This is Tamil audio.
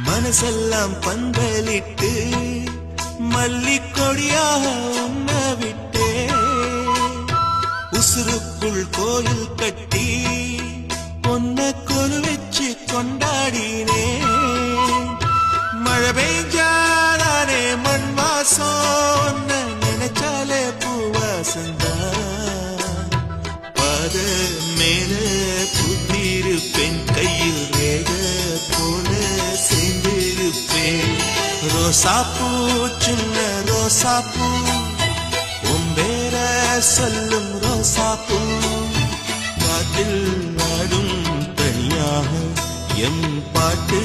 மனசெல்லாம் பந்தலிட்டு மல்லிக்கொடியாக உண்ண விட்டே உசுருக்குள் கோயில் கட்டி பொன்ன கொலு வச்சு கொண்டாடினே மழை பெய்ஞ்சாலே மண் வாசம் நினைச்சாலே பூவாசந்தா பாத மேல கூட்டிருப்பேன் கையில் ரேக போல சேர்ந்திருப்பேன் ரோசாப்பூ சின்ன ரோசாப்பூ உம்பேர சொல்லும் ரோசாப்பூ காட்டில் நாடும் தனியாக எம் பாட்டு